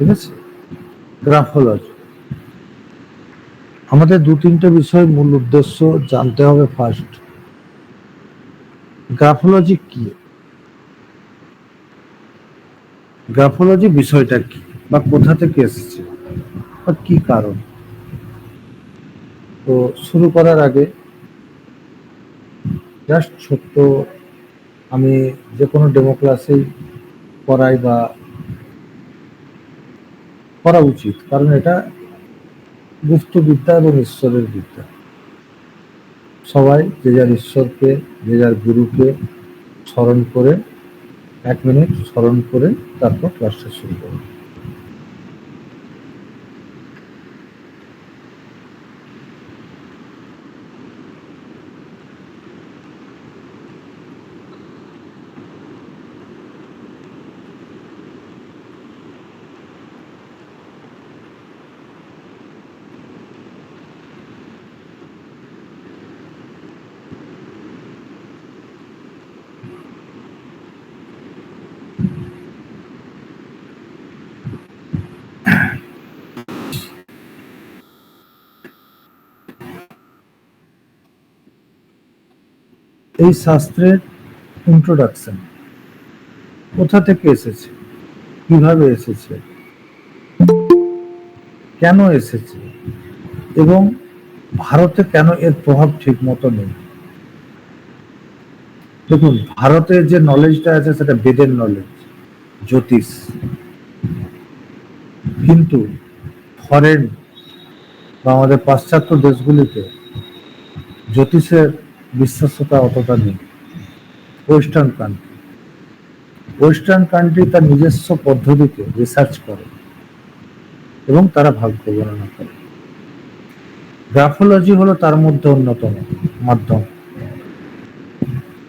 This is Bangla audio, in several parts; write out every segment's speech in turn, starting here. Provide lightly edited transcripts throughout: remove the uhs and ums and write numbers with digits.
ঠিক আছে। গ্রাফোলজি আমাদের দু তিনটে বিষয় মূল উদ্দেশ্য জানতে হবে। ফার্স্ট, গ্রাফোলজি কি, গ্রাফোলজি বিষয়টা কি বা কোথা থেকে এসেছে বা কি কারণ। তো শুরু করার আগে জাস্ট ছোট্ট, আমি যে কোনো ডেমো ক্লাসেই করাই বা করা উচিত, কারণ এটা গুপ্তবিদ্যা এবং ঈশ্বরের বিদ্যা। সবাই যে যার ঈশ্বরকে, যে যার গুরুকে স্মরণ করে 1 মিনিট স্মরণ করে তারপর ক্লাসটা শুরু করবে। এই শাস্ত্রের ইন্ট্রোডাকশন কোথা থেকে এসেছে, কিভাবে এসেছে, কেন এসেছে এবং ভারতে কেন এর প্রভাব ঠিক মতো নেই। দেখুন, ভারতের যে নলেজটা আছে সেটা বেদের নলেজ, জ্যোতিষ। কিন্তু ফরেন বা আমাদের পাশ্চাত্য দেশগুলিতে জ্যোতিষের বিশ্বাসতা অতটা নেই। ওয়েস্টার্ন কান্ট্রি তার নিজস্ব পদ্ধতিতে রিসার্চ করে এবং তারা ভাগ্য গণনা করে। গ্রাফোলজি হলো তার মধ্যে অন্যতম মাধ্যম।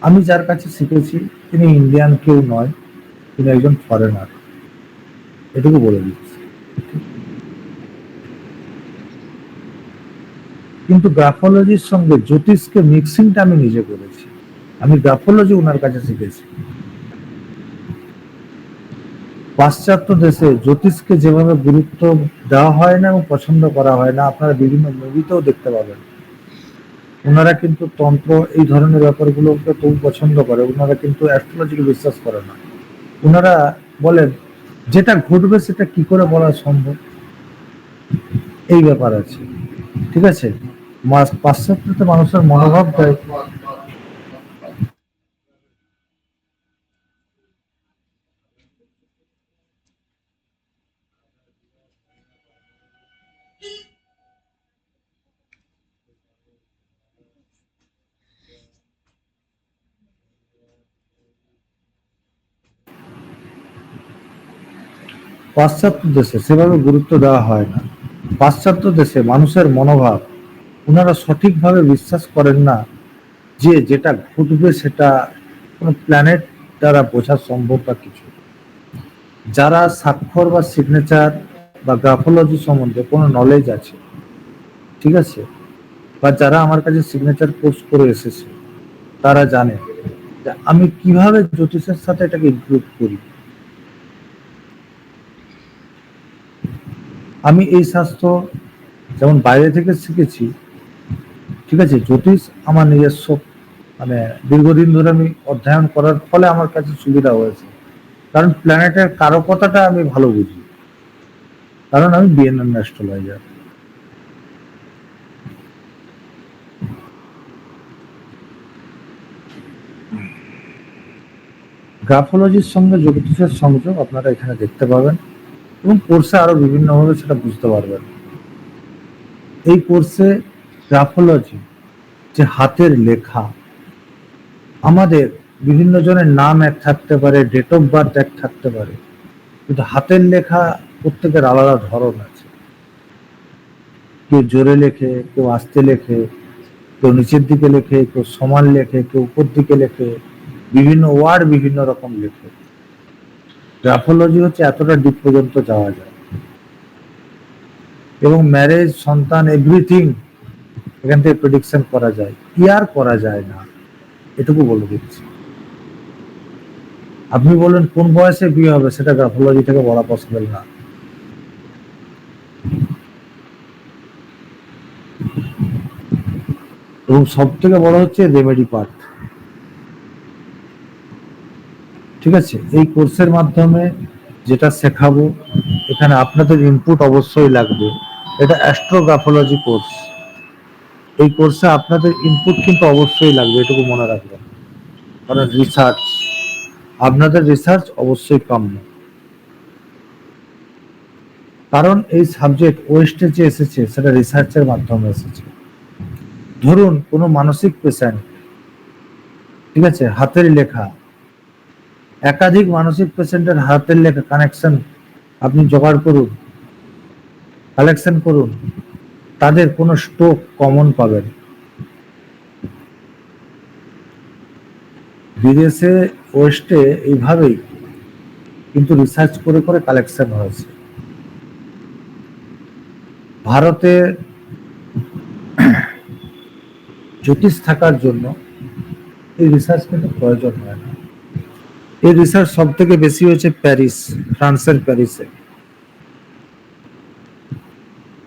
আমি যার কাছে শিখেছি তিনি ইন্ডিয়ান কেউ নয়, তিনি একজন ফরেনার, এটুকু বলে দিচ্ছি। কিন্তু গ্রাফোলজির সঙ্গে জ্যোতিষকে মিক্সিংটা আমি নিজে করেছি। আমি গ্রাফোলজি ওনার কাছে শিখেছি। পাশ্চাত্য দেশে জ্যোতিষকে যেভাবে গুরুত্ব দেওয়া হয় না এবং পছন্দ করা হয় না, আপনারা বিভিন্ন মুভিতেও দেখতে পাবেন। ওনারা কিন্তু তন্ত্র এই ধরনের ব্যাপারগুলোকে খুব পছন্দ করে, ওনারা কিন্তু অ্যাস্ট্রোলজিকে বিশ্বাস করে না। ওনারা বলেন যেটা ঘটবে সেটা কি করে বলা সম্ভব, এই ব্যাপার আছে। ঠিক আছে, পাশ্চাত্যতে মানুষের মনোভাবটাই পাশ্চাত্য দেশে সেভাবে গুরুত্ব দেওয়া হয় না। পাশ্চাত্য দেশে মানুষের মনোভাব, ওনারা সঠিকভাবে বিশ্বাস করেন না যে যেটা ঘটবে সেটা কোনো প্ল্যানেট দ্বারা বোঝা সম্ভব বা কিছু। যারা স্বাক্ষর বা সিগনেচার বা গ্রাফোলজি সম্বন্ধে কোনো নলেজ আছে, ঠিক আছে, বা যারা আমার কাছে সিগনেচার কোর্স করে এসেছে, তারা জানে যে আমি কিভাবে জ্যোতিষের সাথে এটাকে ইনক্লুড করি। আমি এই শাস্ত্র যেমন বাইরে থেকে শিখেছি, ঠিক আছে, জ্যোতিষ আমার নিজস্ব, মানে দীর্ঘদিন ধরে আমি অধ্যয়ন করার ফলে আমার কাছে সুবিধা হয়েছে। কারণ প্ল্যানেটের কারকতাটা আমি ভালো বুঝি, কারণ আমি বিএনএন অ্যাস্ট্রোলজার। গ্রাফোলজির সঙ্গে জ্যোতিষের সংযোগ আপনারা এখানে দেখতে পাবেন এবং কোর্সে আরো বিভিন্নভাবে সেটা বুঝতে পারবেন। এই কোর্সে গ্রাফোলজি, যে হাতের লেখা, আমাদের বিভিন্ন জনের নাম এক থাকতে পারে, ডেট অফ বার্থ এক থাকতে পারে, কিন্তু হাতের লেখা প্রত্যেকের আলাদা ধরন আছে। কেউ জোরে লেখে, কেউ আস্তে লেখে, কেউ নিচের দিকে লেখে, কেউ সমান লেখে, কেউ উপর দিকে লেখে, বিভিন্ন ওয়ার্ড বিভিন্ন রকম লেখে। গ্রাফোলজি হচ্ছে এতটা ডিপ পর্যন্ত যাওয়া যায় এবং ম্যারেজ, সন্তান, এভরিথিং এখান থেকে প্রেডিকশন করা যায়। ইয়ার করা যায় না, এটুকু বলে দিচ্ছি। আপনি বলেন কোন বয়সে বিয়ে হবে, সেটা গ্রাফোলজি থেকে বলা পসিবল না। এবং সব থেকে বড় হচ্ছে রেমেডি পার্ট। ঠিক আছে, এই কোর্সের মাধ্যমে যেটা শেখাবো, এখানে আপনাদের ইনপুট অবশ্যই লাগবে। এটা অ্যাস্ট্রোগ্রাফোলজি কোর্স। এই কোর্সে আপনাদের ইনপুট কিন্তু অবশ্যই লাগবে, এটুকু মনে রাখবেন। কারণ রিসার্চ, আপনাদের রিসার্চ অবশ্যই কাম্য। কারণ এই সাবজেক্ট ওয়েস্টে যে এসেছে সেটা রিসার্চের মাধ্যমে এসেছে। ধরুন কোনো মানসিক পেশেন্ট, ঠিক আছে, হাতের লেখা, একাধিক মানসিক পেশেন্টের হাতের লেখা কানেকশন আপনি জোগাড় করুন, কালেকশন করুন, তাদের কোনো স্ট্রোক কমন পাবেন। বিদেশে ওয়েস্টে এইভাবেই কিন্তু রিসার্চ করে করে কালেকশন হয়েছে। ভারতে জ্যোতিষ থাকার জন্য এই রিসার্চ কিন্তু প্রয়োজন হয় না। এই রিসার্চ সব থেকে বেশি হয়েছে প্যারিস, ফ্রান্সের প্যারিসে।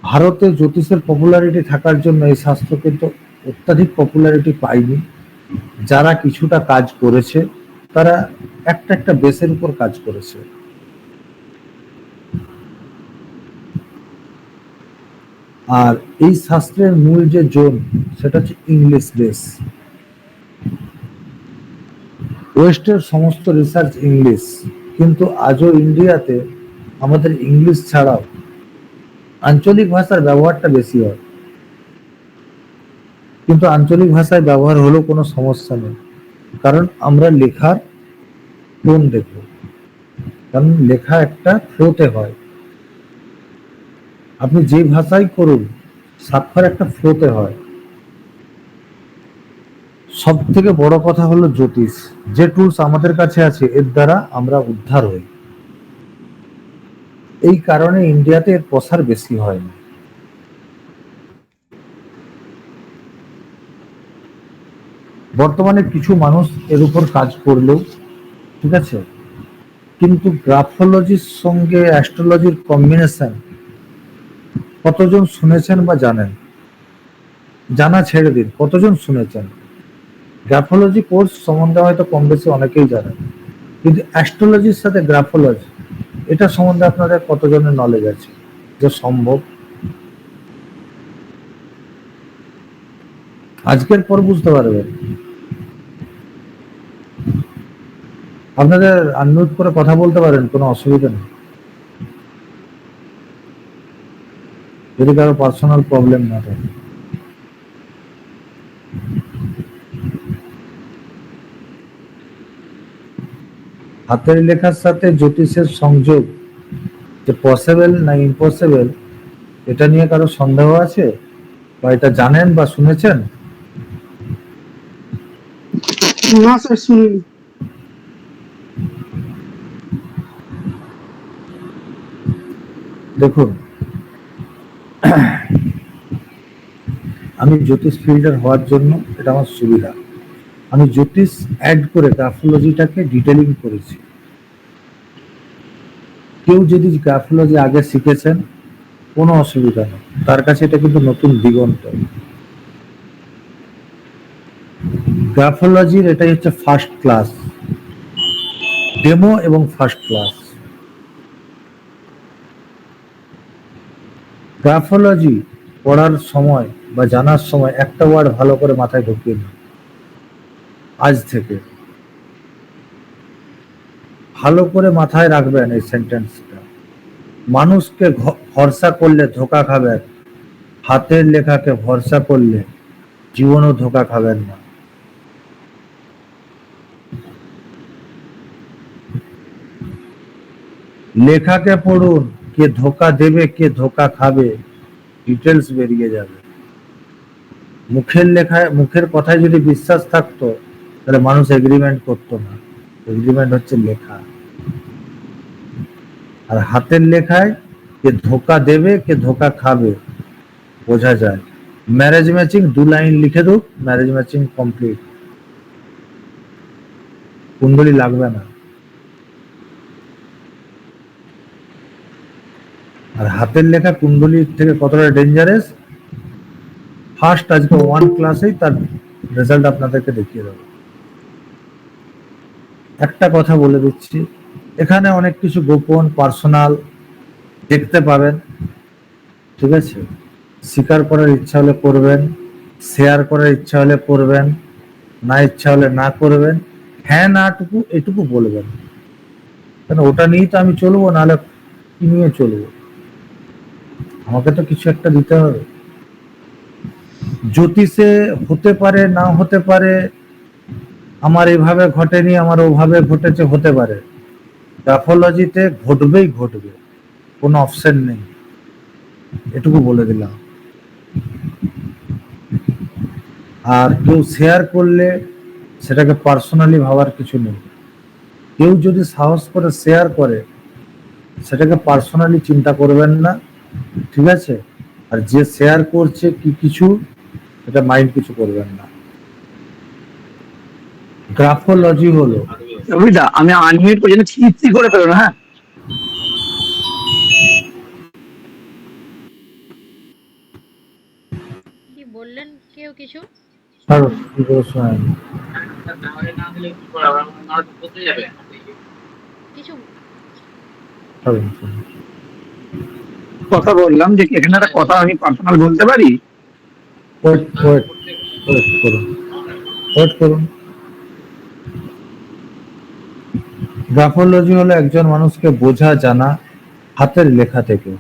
ভারতে জ্যোতিষের পপুলারিটি থাকার জন্য এই শাস্ত্র কিন্তু অত্যাধিক পপুলারিটি পায়নি। যারা কিছুটা কাজ করেছে তারা একটা একটা বেসের উপর কাজ করেছে। আর এই শাস্ত্রের মূল যে জোন সেটা হচ্ছে ইংলিশ বেস। ওয়েস্টের সমস্ত রিসার্চ ইংলিশ, কিন্তু আজও ইন্ডিয়াতে আমাদের ইংলিশ ছাড়াও আঞ্চলিক ভাষার ব্যবহারটা বেশি হয়। কিন্তু আঞ্চলিক ভাষায় ব্যবহার হলেও কোনো সমস্যা নেই, কারণ আমরা লেখার টোন দেখব। কারণ লেখা একটা ফ্লোতে হয়, আপনি যে ভাষাই করুন স্বাক্ষর একটা ফ্লোতে হয়। সব থেকে বড় কথা হলো জ্যোতিষ, যে টুলস আমাদের কাছে আছে এর দ্বারা আমরা উদ্ধার হই। এই কারণে ইন্ডিয়াতে এর প্রসার বেশি হয় না। বর্তমানে কিছু মানুষ এর উপর কাজ করলেও, ঠিক আছে, কিন্তু গ্রাফোলজির সঙ্গে অ্যাস্ট্রোলজির কম্বিনেশন কতজন শুনেছেন বা জানেন? জানা ছেড়ে দিন, কতজন শুনেছেন? গ্রাফোলজি কোর্স সম্বন্ধে হয়তো কম বেশি অনেকেই জানেন, কিন্তু অ্যাস্ট্রোলজির সাথে গ্রাফোলজি এটা সম্বন্ধে আপনাদের কতজনের নলেজ আছে যে সম্ভব? আজকের পর বুঝতে পারবেন। আপনাদের আনমিউট করে কথা বলতে পারেন, কোনো অসুবিধা নেই, যদি কারো পার্সোনাল প্রবলেম না থাকে। হাতের লেখার সাথে জ্যোতিষের সংযোগ যে পসিবল না ইম্পসিবল, এটা নিয়ে কারো সন্দেহ আছে বা এটা জানেন বা শুনেছেন? না স্যার, শুনিনি। দেখুন, আমি জ্যোতিষ ফিল্ডার হওয়ার জন্য এটা আমার সুবিধা। আমি জ্যোতিষ অ্যাড করে গ্রাফোলজিটাকে ডিটেলিং করেছি। কেউ যদি গ্রাফোলজি আগে শিখেছেন কোনো অসুবিধা নেই, তার কাছে এটা কিন্তু নতুন দিগন্ত। গ্রাফোলজির এটাই হচ্ছে ফার্স্ট ক্লাস, ডেমো এবং ফার্স্ট ক্লাস। গ্রাফোলজি পড়ার সময় বা জানার সময় একটা ওয়ার্ড ভালো করে মাথায় ঢুকিয়ে নিন। আজ থেকে ভালো করে মাথায় রাখবেন এই সেন্টেন্সটা। মানুষকে ভরসা করলে ধোকা খাবেন, হাতের লেখাকে ভরসা করলে জীবনও ধোকা খাবেন না। লেখাকে পড়ুন, কে ধোকা দেবে কে ধোকা খাবে ডিটেলস বেরিয়ে যাবে। মুখের লেখায়, মুখের কথায় যদি বিশ্বাস থাকতো তাহলে মানুষ এগ্রিমেন্ট করতো না। এগ্রিমেন্ট হচ্ছে লেখা। আর হাতের লেখায় কে ধোকা দেবে কে ধোকা খাবে বোঝা যায়। ম্যারেজ ম্যাচিং 2 লাইন লিখে দো, ম্যারেজ ম্যাচিং কমপ্লিট, কুণ্ডলী লাগবে না। আর হাতের লেখা কুণ্ডলীর থেকে কতটা ডেঞ্জারাস ফার্স্ট আজকে 1 ক্লাসেই তার রেজাল্ট আপনাদেরকে দেখিয়ে দেবো। একটা কথা বলে দিচ্ছি, এখানে অনেক কিছু গোপন পার্সোনাল দেখতে পাবেন, ঠিক আছে? স্বীকার করার ইচ্ছা হলে করবেন, শেয়ার করার ইচ্ছা হলে করবেন, না ইচ্ছা হলে না করবেন, হ্যাঁ না টুকু এটুকু বলবেন, কেন ওটা নিয়েই তো আমি চলবো, নাহলে কি নিয়ে চলবো? আমাকে তো কিছু একটা দিতে হবে। জ্যোতিষে হতে পারে না হতে পারে, আমার এভাবে ঘটেনি আমার ওভাবে ঘটেছে, হতে পারে। গ্রাফোলজিতে ঘটবেই ঘটবে, কোনো অপশন নেই, এটুকু বলে দিলাম। আর কেউ শেয়ার করলে সেটাকে পার্সোনালি ভাবার কিছু নেই। কেউ যদি সাহস করে শেয়ার করে সেটাকে পার্সোনালি চিন্তা করবেন না, ঠিক আছে? আর যে শেয়ার করছে কি কিছু, এটা মাইন্ড কিছু করবেন না। গ্রাফোলজি হলো, বুঝলা, আমি আনমিউট করে যেন ছিঁচি করে ফেলো না, হ্যাঁ? কি বললেন কেউ কিছু? ছাড়ো, কি করে শোনায়নি। কিছু ছাড়ো, ছাড়ো। কথা বললাম যে এখানে একটা কথা আমি পার্সোনাল বলতে পারি? ওয়েট ওয়েট ওয়েট করুন, ওয়েট করুন। গ্রাফোলজি হলো একজন মানুষকে বোঝা জানা হাতের লেখা থেকে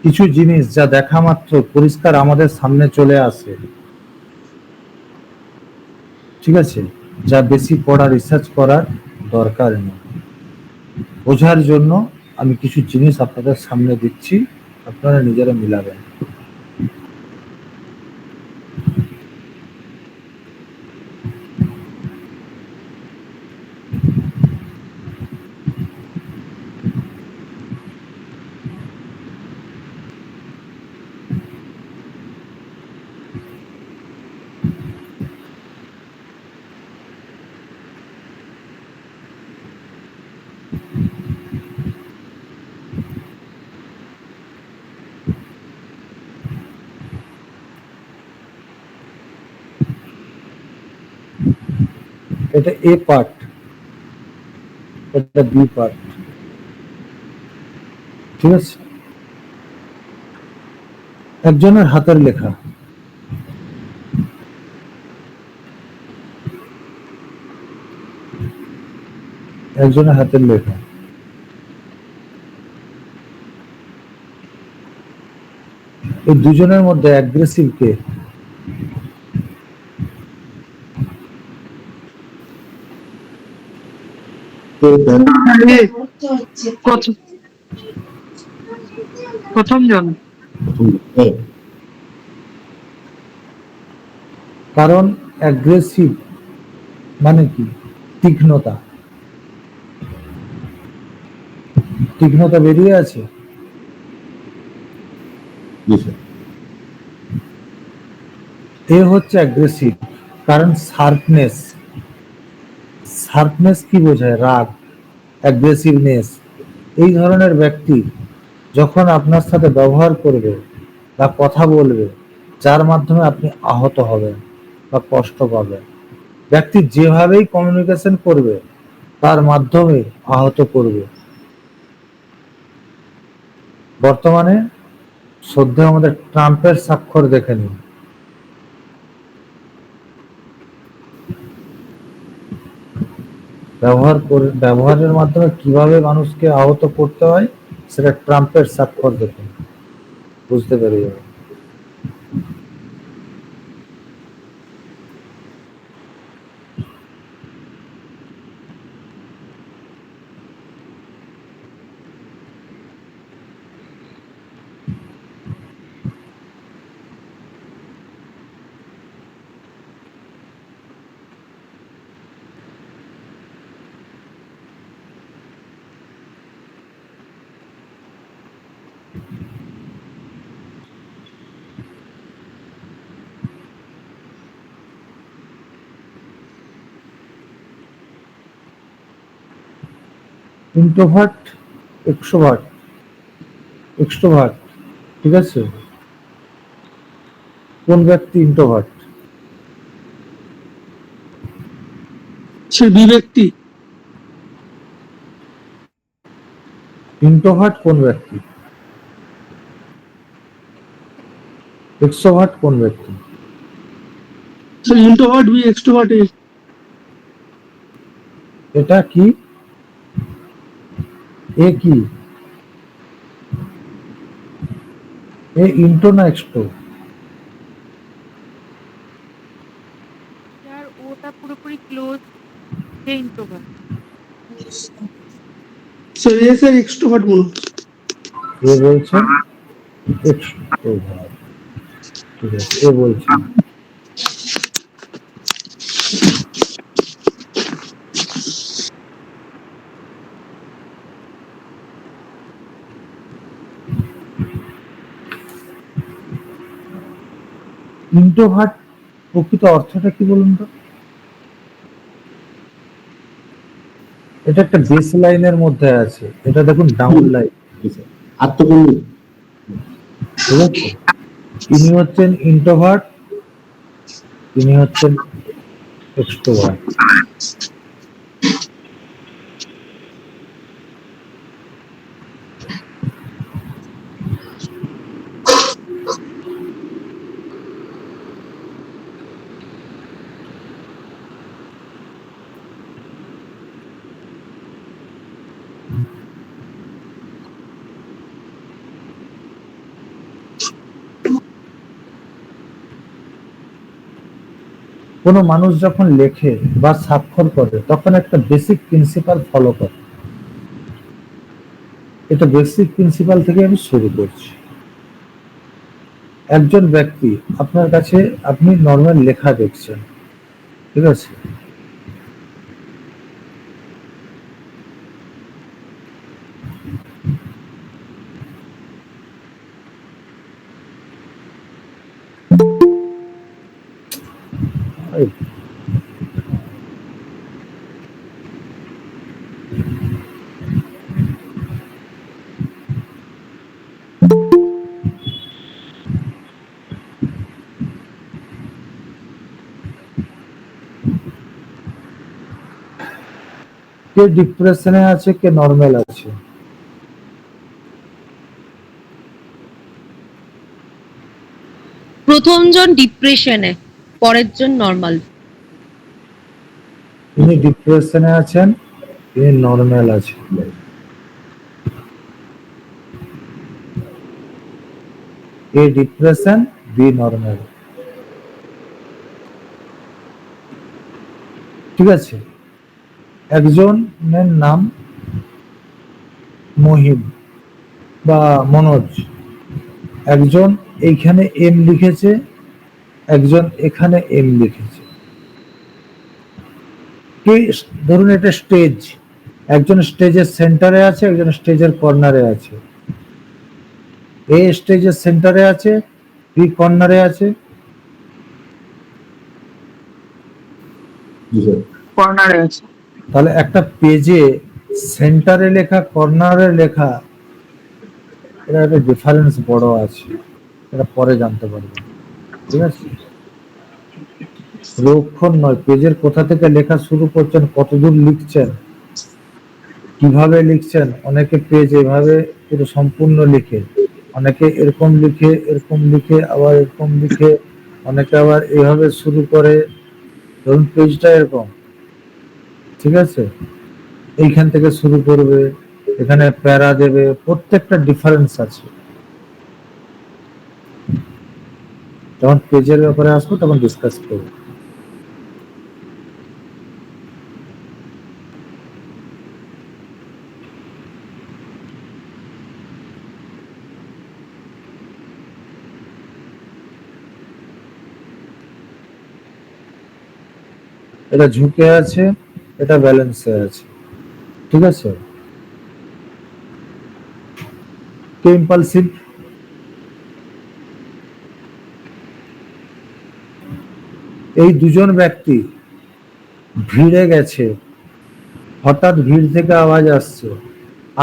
কিছু জিনিস যা দেখা মাত্র পরিষ্কার আমাদের সামনে চলে আসে, ঠিক আছে? যা বেশি পড়া রিসার্চ করার দরকার নেই। বোঝার জন্য আমি কিছু জিনিস আপনাদের সামনে দিচ্ছি, আপনারা নিজেরা মিলাবেন। এটা এ পার্ট, এটা বি পার্ট, ঠিক আছে? একজনের হাতের লেখা, একজনের হাতের লেখা। এই দুজনের মধ্যে অ্যাগ্রেসিভ কে? প্রথম প্রথম জন। কারণ অ্যাগ্রেসিভ মানে কি? তীক্ষ্ণতা, তীক্ষ্ণতা বেরিয়ে আছে। এ হচ্ছে অ্যাগ্রেসিভ, কারণ শার্পনেস, শার্পনেস কি বোঝায়? রাগ, অ্যাগ্রেসিভনেস। এই ধরনের ব্যক্তি যখন আপনার সাথে ব্যবহার করবে বা কথা বলবে, যার মাধ্যমে আপনি আহত হবেন বা কষ্ট পাবেন, ব্যক্তি যেভাবেই কমিউনিকেশন করবে তার মাধ্যমে আহত করবে। বর্তমানে শ্রদ্ধেয় আমাদের ট্রাম্পের স্বাক্ষর দেখে নিন। ব্যবহারের মাধ্যমে কিভাবে মানুষকে আহত করতে হয় সেটা ট্রাম্পের স্বাক্ষর দেখুন, বুঝতে পেরে যাবে। ইন্ট্রোভার্ট, এক্সট্রোভার্ট, ঠিক আছে? কোন ব্যক্তি ইন্ট্রোভার্ট? সে বিব্যক্তি। ইন্ট্রোভার্ট কোন ব্যক্তি? এক্সট্রোভার্ট কোন ব্যক্তি? সে ইন্ট্রোভার্ট বি এক্সট্রোভার্ট এ। এটা কি? এ কি? এ ইন্ট্রো না এক্সট্রো? যার ওটা পুরোপুরি ক্লোজ সে ইন্ট্রোভার্ট। সে এস এর এক্সট্রোভার্ট বলুন। এ বলছেন এক্সট্রোভার্ট, ঠিক আছে। এ বলছেন ইন্ট্রোভার্ট প্রকৃত অর্থটা কি বলুন তো? এটা একটা বেস লাইনের মধ্যে আছে, এটা দেখুন ডাউন লাইন, আত্মকেন্দ্রিক। ঠিক আছে। তিনি হচ্ছেন ইন্ট্রোভার্ট, তিনি হচ্ছেন এক্সট্রোভার্ট। কোনো মানুষ যখন লেখে বা স্বাক্ষর করে তখন একটা বেসিক প্রিন্সিপাল ফলো করে। এটা বেসিক প্রিন্সিপাল থেকে আমি শুরু করছি। একজন ব্যক্তি আপনার কাছে, আপনি নর্মাল লেখা দেখছেন, ঠিক আছে। এই কে ডিপ্রেশনে আছে, কে নর্মাল আছে? প্রথমজন ডিপ্রেশনে, পরের জন নর্মাল। তিনি ডিপ্রেশনে আছেন, তিনি নর্মাল আছেন। এ ডিপ্রেশন, বি নর্মাল, ঠিক আছে। একজনের নাম মহিম বা মনোজ, একজন এইখানে এম লিখেছে, একজন এখানে এম লিখেছে। কি ধরুন এটা স্টেজ, একজন স্টেজের সেন্টারে আছে, একজন স্টেজের কর্নারে আছে। এ স্টেজের সেন্টারে আছে, বি কর্নারে আছে। কর্নারে আছে। তাহলে একটা পেজে সেন্টারে লেখা, কর্নারে লেখা, এটা একটা ডিফারেন্স বড় আছে, এটা পরে জানতে পারবেন, ঠিক আছে। লক্ষণ নয়, পেজের কোথা থেকে লেখা শুরু করছেন, কতদূর লিখছেন, কিভাবে লিখছেন। অনেকে পেজ এভাবে পুরো সম্পূর্ণ লিখে, অনেকে এরকম লিখে, এরকম লিখে, আবার এরকম লিখে, অনেকে আবার এভাবে শুরু করে। ধরুন পেজটা এরকম, ঠিক আছে, এইখান থেকে শুরু করবে, এখানে প্যারা দেবে, প্রত্যেকটা ডিফারেন্স আছে। যখন পেজের ব্যাপারে আসবো তখন ডিসকাস করবো। এটা ঝুঁকে আছে, এটা ব্যালেন্সে আছে, ঠিক আছে। কে ইম্পালসিভ? এই দুজন ব্যক্তি ভিড়ে গেছে, হঠাৎ ভিড় থেকে আওয়াজ আসছে,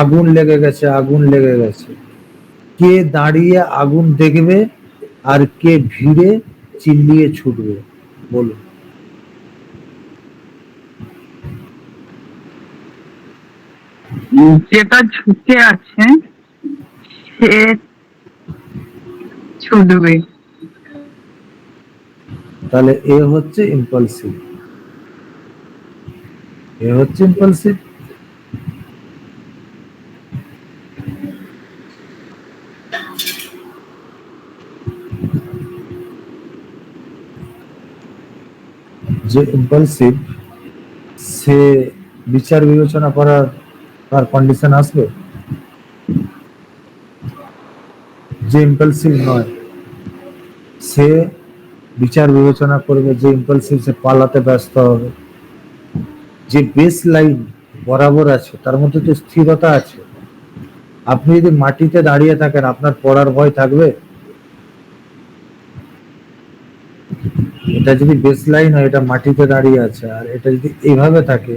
আগুন লেগে গেছে, আগুন লেগে গেছে। কে দাঁড়িয়ে আগুন দেখবে, আর কে ভিড়ে চিল্লিয়ে ছুটবে? বলুন। যেটা ঝুঁকে আছে সে ছুটবে। তাহলে এ হচ্ছে ইম্পালসিভ, এ হচ্ছে ইম্পালসিভ। যে ইম্পালসিভ সে বিচার বিবেচনা করার তার কন্ডিশন আসবে। যে ইম্পালসিভ নয় সে বিচার বিবেচনা করবে, যে ইম্পালসিভ সে পালাতে ব্যস্ত হবে। যে বেস লাইন বরাবর আছে তার মধ্যে তো স্থিরতা আছে। আপনি যদি মাটিতে দাঁড়িয়ে থাকেন আপনার পড়ার ভয় থাকবে? এটা যদি বেস লাইন হয়, এটা মাটিতে দাঁড়িয়ে আছে, আর এটা যদি এইভাবে থাকে,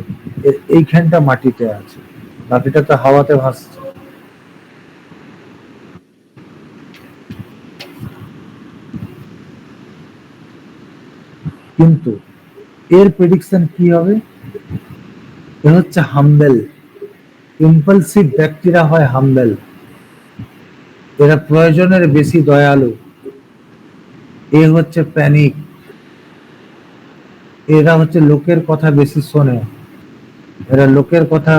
এইখানটা মাটিতে আছে, বাকিটা তো হাওয়াতে ভাসছে। কিন্তু এর প্রেডিকশন কি হবে? এ হচ্ছে হাম্বেল। ইম্পালসিভ ব্যক্তিরা হয় হাম্বেল, এরা প্রয়োজনের বেশি দয়ালু। এ হচ্ছে প্যানিক, এরা হচ্ছে লোকের কথা বেশি শোনে, এরা লোকের কথা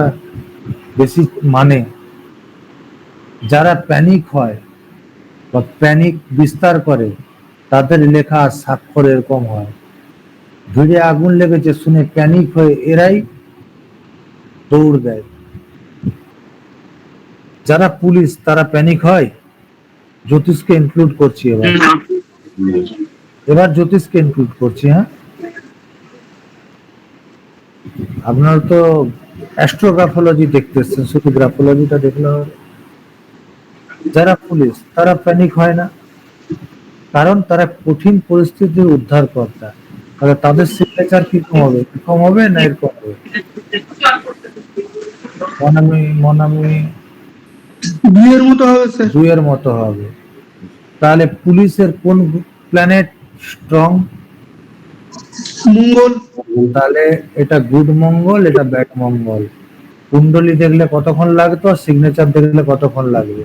বেশি মানে। যারা প্যানিক হয় বা প্যানিক বিস্তার করে তাদের লেখা স্বাক্ষর এরকম হয়, ভিড়ে আগুন লেগেছে শুনে প্যানিক হয়ে এরাই দৌড় দেয়। যারা পুলিশ তারা প্যানিক হয়? জ্যোতিষকে ইনক্লুড করছি এবার, না, এবার জ্যোতিষকে ইনক্লুড করছি। হ্যাঁ, আপনারা তো অ্যাস্ট্রোগ্রাফোলজি দেখতে এসছেন, শুধু গ্রাফোলজিটা দেখলে হবে? যারা পুলিশ তারা প্যানিক হয় না, কারণ তারা কঠিন পরিস্থিতির উদ্ধারকর্তা। তাহলে তাদের সিগনেচার কিরকম হবে? এরকম হবে না এরকম হবে? মনামি মনামি দুইয়ের মতো হবে স্যার। দুইয়ের মতো হবে। তাহলে পুলিশের কোন প্ল্যানেট স্ট্রং? মঙ্গল। তাহলে এটা গুড মঙ্গল, এটা ব্যাড মঙ্গল। কুণ্ডলী দেখলে কতক্ষণ লাগতো আর সিগনেচার দেখলে কতক্ষণ লাগবে?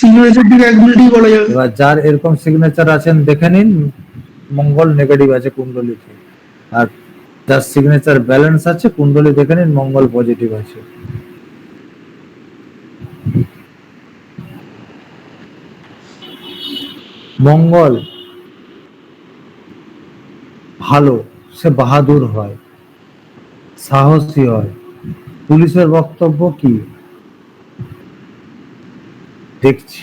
সিগনেচার দিকে 1 মিনিটই বলা যাবে। এবার যার এরকম সিগনেচার আছেন দেখে নিন মঙ্গল নেগেটিভ আছে কুণ্ডলীতে, আর যার সিগনেচার ব্যালেন্স আছে কুণ্ডলী দেখে নিন মঙ্গল পজিটিভ আছে। মঙ্গল ভালো, সে বাহাদুর হয়, সাহসী হয়। পুলিশের বক্তব্য কি দেখছি?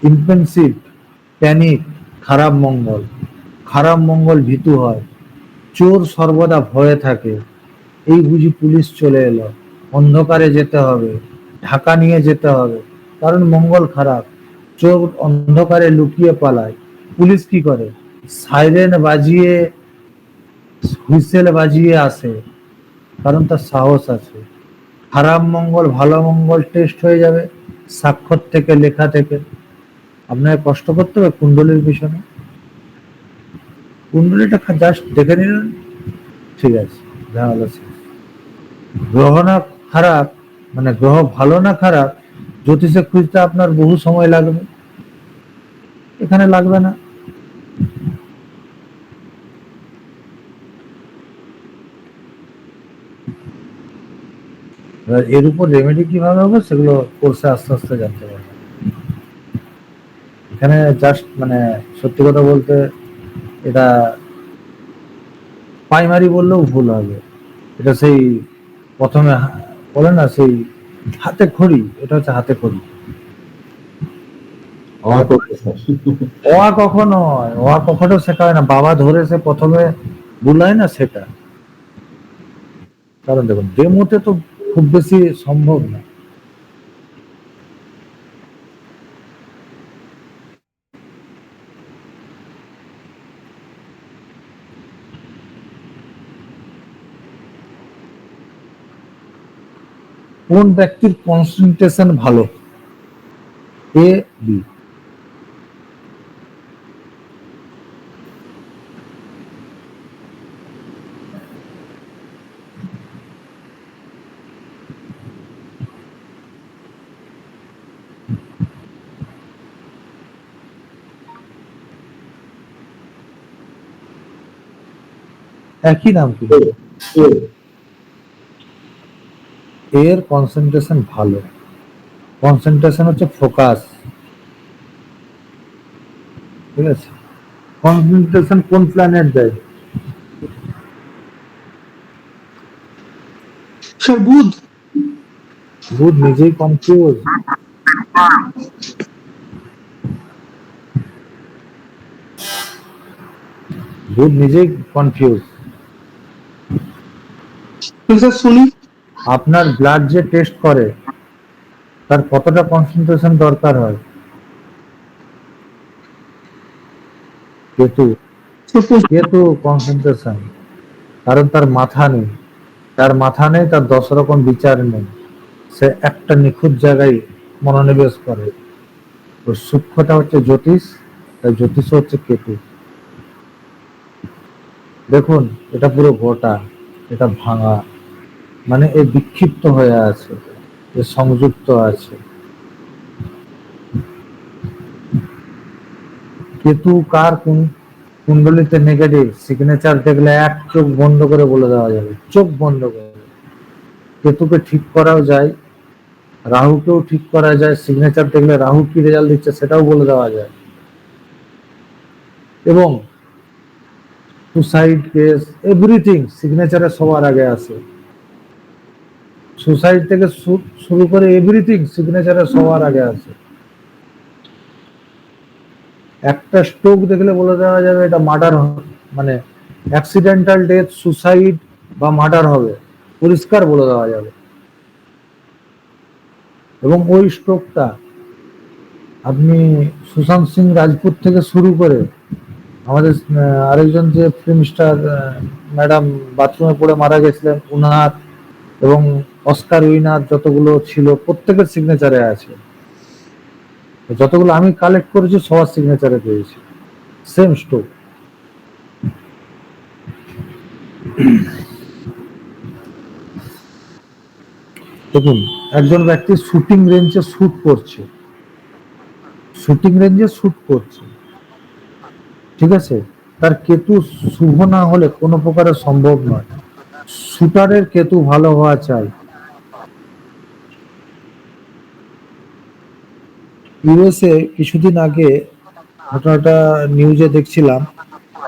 ইম্পেন্সিভ, প্যানিক, খারাপ মঙ্গল। খারাপ মঙ্গল ভীতু হয়, চোর সর্বদা ভয়ে থাকে। এই বুঝি পুলিশ চলে এলো, অন্ধকারে যেতে হবে, ঢাকা নিয়ে যেতে হবে, কারণ মঙ্গল খারাপ। চোর অন্ধকারে লুকিয়ে পালায়। পুলিশ কি করে? সাইরেন বাজিয়ে হুইসেল বাজিয়ে আসে, কারণ তার সাহস আছে। খারাপ মঙ্গল ভালো মঙ্গল টেস্ট হয়ে যাবে স্বাক্ষর থেকে, লেখা থেকে। আপনাকে কষ্ট করতে হবে কুণ্ডলীর পিছনে। কুণ্ডলীটা জাস্ট দেখে নিলেন, ঠিক আছে, ঝামেলা শেষ। গ্রহ না খারাপ মানে গ্রহ ভালো না খারাপ জ্যোতিষে খুঁজতে আপনার বহু সময় লাগবে, এখানে লাগবে না। এবার এর উপর রেমেডি কিভাবে হবে সেগুলো কোর্সে আস্তে আস্তে জানতে পারবেন। এখানে জাস্ট মানে সত্যি কথা বলতে এটা প্রাইমারি বললেও ভুল হবে। এটা সেই প্রথমে বলে না সেই হাতে খড়ি, এটা হচ্ছে হাতে খড়ি। হওয়া করবে স্যার। অয়া কখনো হয়, অয়া কখনো শেখা হয় না, বাবা ধরে সে প্রথমে বুলায় না সেটা। কারণ দেখুন ডেমোতে তো খুব বেশি সম্ভব না। কোন ব্যক্তির কনসেন্ট্রেশন ভালো? এ, বি। একই নাম কি? এ এর কনসেন্ট্রেশন ভালো। কনসেন্ট্রেশন হচ্ছে ফোকাস, ঠিক আছে? কনসেন্ট্রেশন কোন প্ল্যানেট দেয়? স্যার বুধ। বুধ নিজেই কনফিউজ। বুধ নিজেই কনফিউজ। স্যার শনি। আপনার ব্লাড যে টেস্ট করে তার কতটা কনসেন্ট্রেশন দরকার হয়? কেতু। কেতু কনসেন্ট্রেশন, কারণ তার মাথা নেই। তার মাথা নেই, তার 10 রকম বিচার নেই, সে একটা নিখুঁত জায়গায় মনোনিবেশ করে। ওর সূক্ষ্মটা হচ্ছে জ্যোতিষ, তার জ্যোতিষ হচ্ছে কেতু। দেখুন এটা পুরো গোটা, এটা ভাঙা, মানে এ বিক্ষিপ্ত হয়ে আছে, এ সংযুক্ত আছে। কেতু কার কোন কুণ্ডলিতে নেগেটিভ সিগনেচার দেখলে এক চোখ বন্ধ করে বলে দেওয়া যাবে, চোখ বন্ধ করে। কেতুকে ঠিক করাও যায়, রাহুকেও ঠিক করা যায়, সিগনেচার দেখলে রাহু কি রেজাল্ট দিচ্ছে সেটাও বলে দেওয়া যায়। এবং সুসাইড কেস এভরিথিং সিগনেচারে সবার আগে আসে। সুসাইড থেকে শুরু করে এভরিথিং সিগনেচারে সবার আগে আসে। একটা স্ট্রোক দেখলে বলে দেওয়া যাবে এটা মার্ডার, মানে অ্যাক্সিডেন্টাল ডেথ, সুসাইড বা মার্ডার হবে, পরিষ্কার বলে দেওয়া যাবে। এবং ওই স্ট্রোকটা আপনি সুশান্ত সিং রাজপুত থেকে শুরু করে আমাদের আরেকজন যে ফিল্ম স্টার ম্যাডাম বাথরুমে পড়ে মারা গেছিলেন উনার, এবং অস্কার উইনার যতগুলো ছিল প্রত্যেকের সিগনেচারে আছে। যতগুলো আমি কালেক্ট করেছি সবার সিগনেচারে পেয়েছি সেম স্ট্রোক। দেখুন একজন ব্যক্তি শুটিং রেঞ্জে শুট করছে, শুটিং রেঞ্জে শুট করছে, ঠিক আছে, তার কেতু শুভ না হলে কোনো প্রকারে সম্ভব নয়। শুটারের কেতু ভালো হওয়া চাই। ইউএসএ কিছুদিন আগে ঘটনাটা নিউজে দেখছিলাম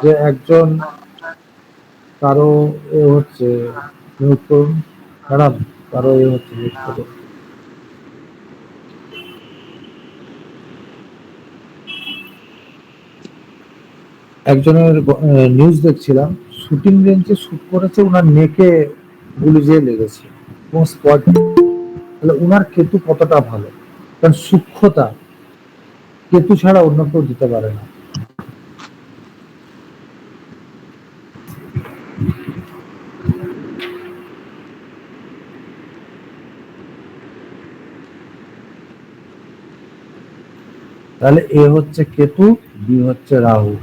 যে একজন কারো এ হচ্ছে, মিউট করুন ম্যাডাম, কারো এ হচ্ছে, মিউট করুন। একজনের নিউজ দেখছিলাম, শুটিং রেঞ্জে শুট করেছে, উনার নেকে গুলি যেয়ে লেগেছে এবং স্পট। তাহলে উনার কেতু কতটা ভালো, কারণ সূক্ষ্মতা কেতু ছাড়া অন্য কেউ দিতে পারে না। তাহলে এ হচ্ছে কেতু, বি হচ্ছে রাহু।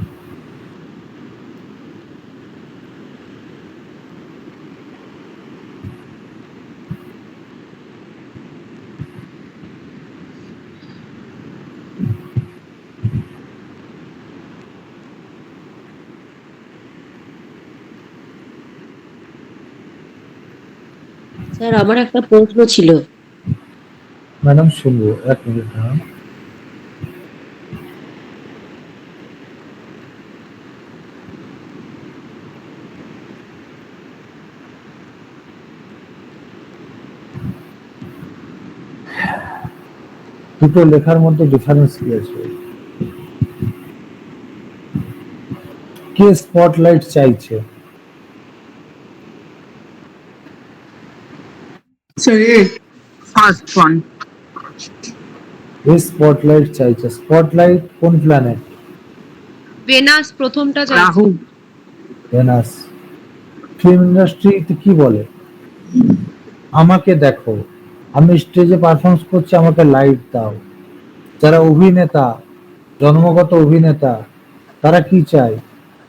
স্যার আমার একটা প্রশ্ন ছিল। ম্যাডাম শুনবো, এক মিনিট। হ্যাঁ, দুটো লেখার মধ্যে ডিফারেন্স কি আছে? কে স্পটলাইট চাইছে? Sir A. First one. A spotlight চাইছে। স্পটলাইট কোন প্ল্যানেট? ভেনাস প্রথমটা চাইছে। রাহু। ভেনাস। ফিল্ম ইন্ডাস্ট্রিতে কি বলে? আমাকে দেখো, আমি স্টেজে পারফরমেন্স করছি, আমাকে লাইট দাও। যারা অভিনেতা, জন্মগত অভিনেতা, তারা কি চায়?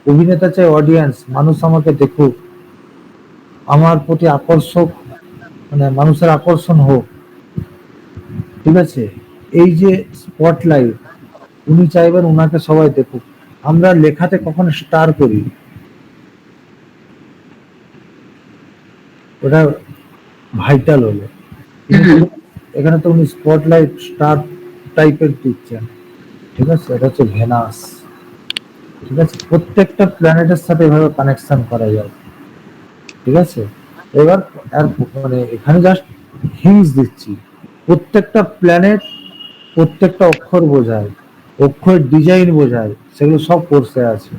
অভিনেতা চায় অডিয়েন্স, মানুষ আমাকে দেখুক, আমার প্রতি আকর্ষক, মানে মানুষের আকর্ষণ হোক। ঠিক আছে, এই যে স্পটলাইট, উনি চাইবেন উনাকে সবাই দেখুক। আমরা লেখাতে কখন স্টার করি, ওটা ভাইটাল হলো। এখানে তো উনি স্পটলাইট স্টার টাইপের দিচ্ছেন। ঠিক আছে, এটা হচ্ছে ভেনাস। ঠিক আছে, প্রত্যেকটা প্ল্যানেটের সাথে এভাবে কানেকশন করা যায়। ঠিক আছে, এবার আর মানে এখানে জাস্ট হিংস দিচ্ছি। প্রত্যেকটা প্ল্যানেট প্রত্যেকটা অক্ষর বোঝায়, অক্ষরের ডিজাইন বোঝায়, সেগুলো সব কোর্সে আছে।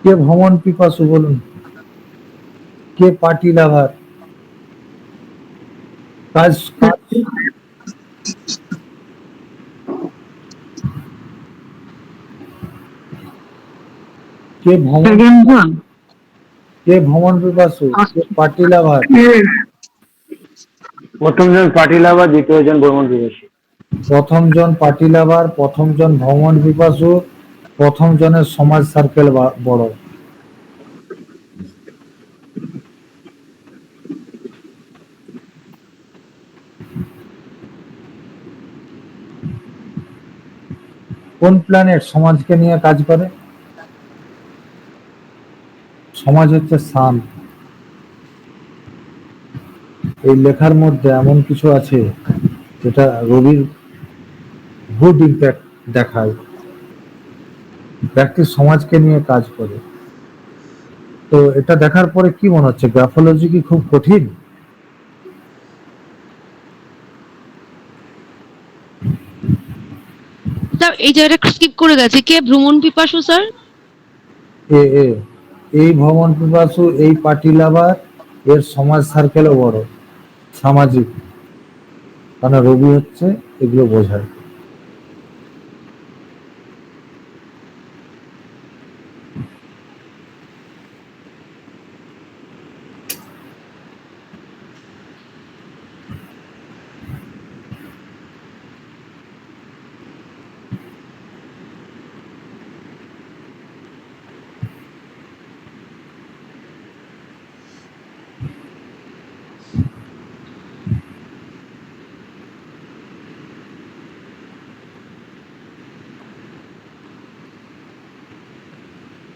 কে ভ্রমণ পিপাসু বলুন, কে পার্টি লাভার? কাজ কাজ কে ভ্রমণ, সেকেন্ড জন কে ভ্রমণ পিপাসু, কে পার্টি লাভার? প্রথমজন পার্টি লাভার, দ্বিতীয়জন ভ্রমণ বিদেশী। প্রথম জন পার্টি লাভার, প্রথম জন ভ্রমণ পিপাসু, প্রথম জনের সমাজ সার্কেল বড়। কোন প্ল্যানেট সমাজকে নিয়ে কাজ করে? সমাজ হচ্ছে সান। এই লেখার মধ্যে এমন কিছু আছে যেটা রবির গুড ইম্প্যাক্ট দেখায়, ব্যক্তি সমাজকে নিয়ে কাজ করে। তো এটা দেখার পরে কি মনে হচ্ছে, গ্রাফোলজি কি খুব কঠিন? স্যার এই জায়গাটা স্কিপ করে গেছে, কে ভ্রমণ পিপাসু স্যার? এ এ এই ভ্রমণ পিপাসু, এই পার্টি লাভার, এর সমাজ সার্কেলও বড়, সামাজিক, কারণ রবি হচ্ছে এগুলো বোঝায়।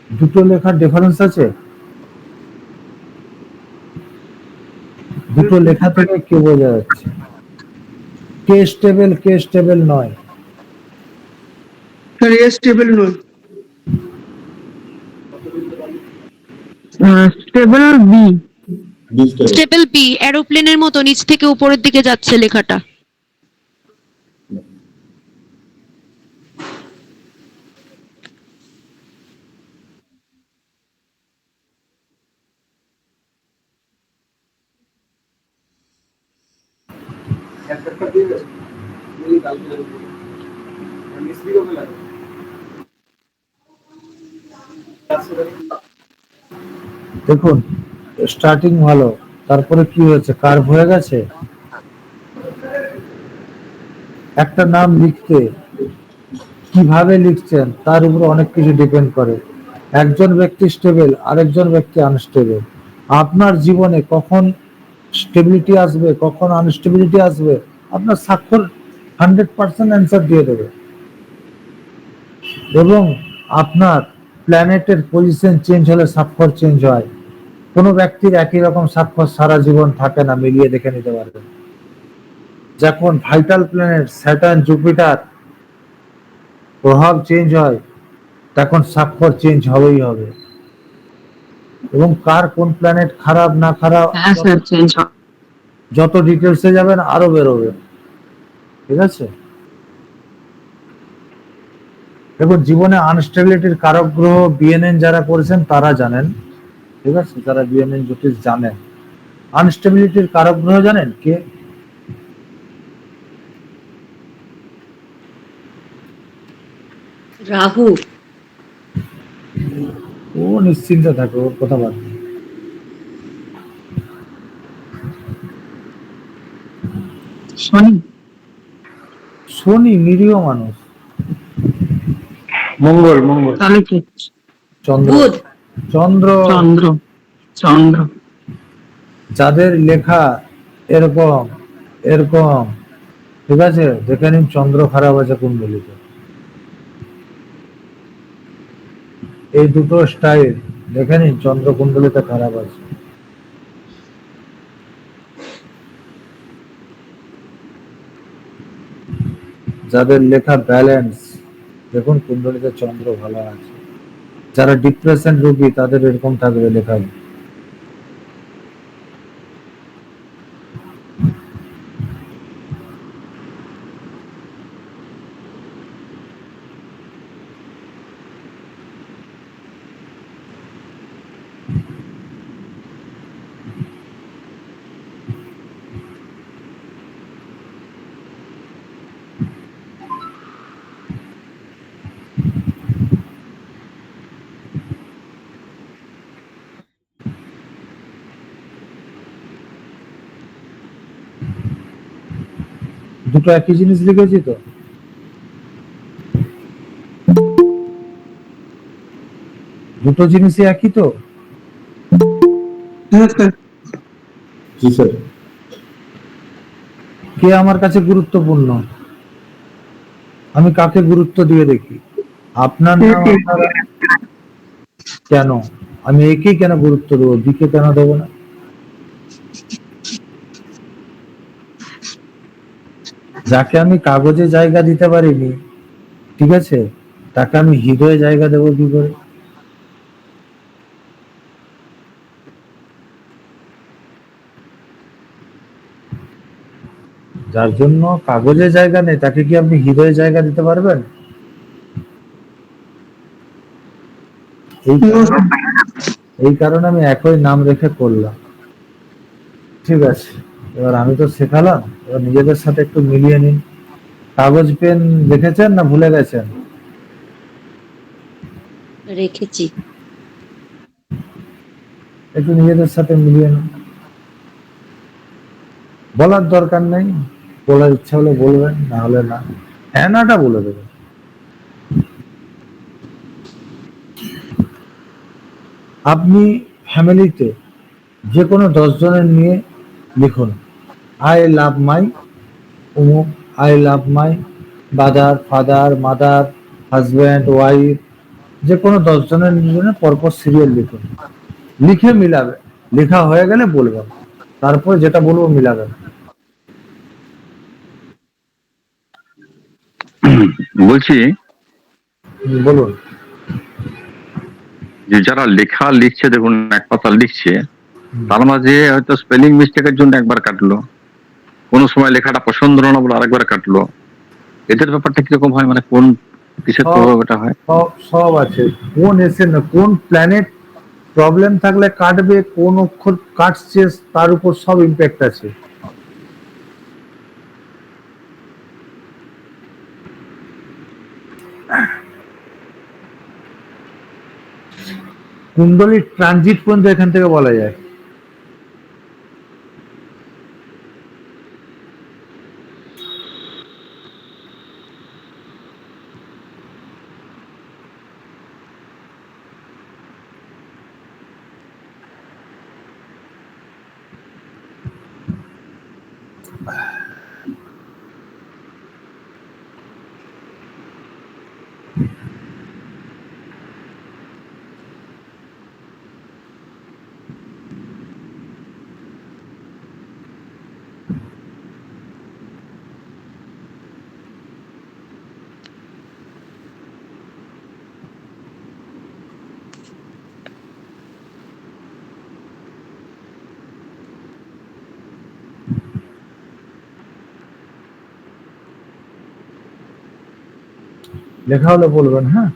দুটো লেখার ডিফারেন্স আছে, দুটো লেখা থেকে কি বোঝা যাচ্ছে? কে স্টেবল, কে স্টেবল নয়। স্যার এ স্টেবল নয়। Stable B. Digital staple P, এরোপ্লেনের মতো নিচ থেকে উপরের দিকে যাচ্ছে লেখাটা। দেখুন, স্টার্টিং ভালো, তারপরে কি হয়েছে, কার্ভ হয়ে গেছে। একটা নাম লিখতে কিভাবে লিখছেন তার উপর অনেক কিছু ডিপেন্ড করে। একজন ব্যক্তি স্টেবল, আরেকজন ব্যক্তি আনস্টেবল। আপনার জীবনে কখন স্টেবিলিটি আসবে, কখন আনস্টেবিলিটি আসবে, আপনার স্বাক্ষর 100% অ্যান্সার দিয়ে দেবে। এবং আপনার প্ল্যানেটের পজিশন চেঞ্জ হলে স্বাক্ষর চেঞ্জ হয়। কোনো ব্যক্তির একই রকম স্বাক্ষর সারা জীবন থাকে না, মিলিয়ে দেখে নিতে পারবেন। যখন ভাইটাল প্ল্যানেট স্যাটার্ন, জুপিটার প্রভাব চেঞ্জ হয়, তখন স্বাক্ষর চেঞ্জ হবেই হবে। এবং কার কোন প্ল্যানেট খারাপ না খারাপ, হ্যাঁ স্যার চেঞ্জ যত ডিটেলসে যাবেন আরো বেরোবে। ঠিক আছে, দেখুন জীবনে আনস্টেবিলিটির কারক গ্রহ বিএনএন যারা করেছেন তারা জানেন। ঠিক আছে, যারা বিএনএন জ্যোতিষ জানেন, আনস্টেবিলিটির কারক গ্রহ জানেন কে? রাহু। ও নিশ্চিন্তে থাকে, ওর কথা বাদ দিন। শনি। শনি নিরীহ মানুষ। মঙ্গল। মঙ্গল তাহলে কি? চন্দ্র। বুধ। চন্দ্র। চন্দ্র। চন্দ্র। যাদের লেখা এরকম এরকম, ঠিক আছে, দেখে নিন চন্দ্র খারাপ আছে কুণ্ডলিতে। এই দুটো স্টাইল দেখে নিন চন্দ্র কুণ্ডলিতে খারাপ আছে। যাদের লেখা ব্যালেন্স, দেখুন কুণ্ডলিতে চন্দ্র ভালো আছে। যারা ডিপ্রেশন রোগী তাদের এরকম থাকবে লেখা। দুটো একই জিনিস লিখেছি তো? দুটো জিনিসই একই তো? হ্যাঁ স্যার। জি স্যার। কে আমার কাছে গুরুত্বপূর্ণ? আমি কাকে গুরুত্ব দিয়ে দেখি? আপনার নাম আপনারা। কেন আমি একেই কেন গুরুত্ব দেবো, বিকে কেন দেবো না? যাকে আমি কাগজে জায়গা দিতে পারিনি, ঠিক আছে, তাকে আমি হৃদয়ে জায়গা দেবো কি করে? যার জন্য কাগজে জায়গা নেই তাকে কি আপনি হৃদয়ে জায়গা দিতে পারবেন? এই কারণে আমি একই নাম রেখে করলাম। ঠিক আছে, এবার আমি তো শেখালাম, এবার নিজেদের সাথে একটু মিলিয়ে নিন। কাগজ পেন রেখেছেন না ভুলে গেছেন? রেখেছি। একটু নিজেদের সাথে মিলিয়ে নিন। বলার দরকার নেই, বলার ইচ্ছা হলে বলবেন, না হলে না। হ্যাঁ নাটা বলে দেবেন। আপনি ফ্যামিলিতে যে কোনো 10 জনের নিয়ে লিখুন, আই লাভ মাই অমুক, I love my father mother, husband wife, যে কোনো 10 জনের জন্য পরপর সিরিয়াল লিখুন। লিখে মিলাবে, লেখা হয়ে গেলে বলবেন, তারপর যেটা বলবো মিলাবেন। বলছি বলুন। যে যারা লেখা লিখছে, দেখুন এক পাতা লিখছে, তার মাঝে হয়তো স্পেলিং মিস্টেকের জন্য একবার কাটলো, কোনো সময় লেখাটা পছন্দ হলো না বলে আরেকবার কাটলো, এদের ব্যাপারটা কিরকম হয়, মানে কোন কিসের প্রভাব এটা হয়? সব আছে, কোন এসে না কোন প্ল্যানেট প্রবলেম থাকলে কাটবে, কোন অক্ষর কাটছে তার উপর সব ইম্প্যাক্ট আছে। কুণ্ডলীর ট্রানজিট পর্যন্ত এখান থেকে বলা যায়। লেখা হলে বলবেন, হ্যাঁ।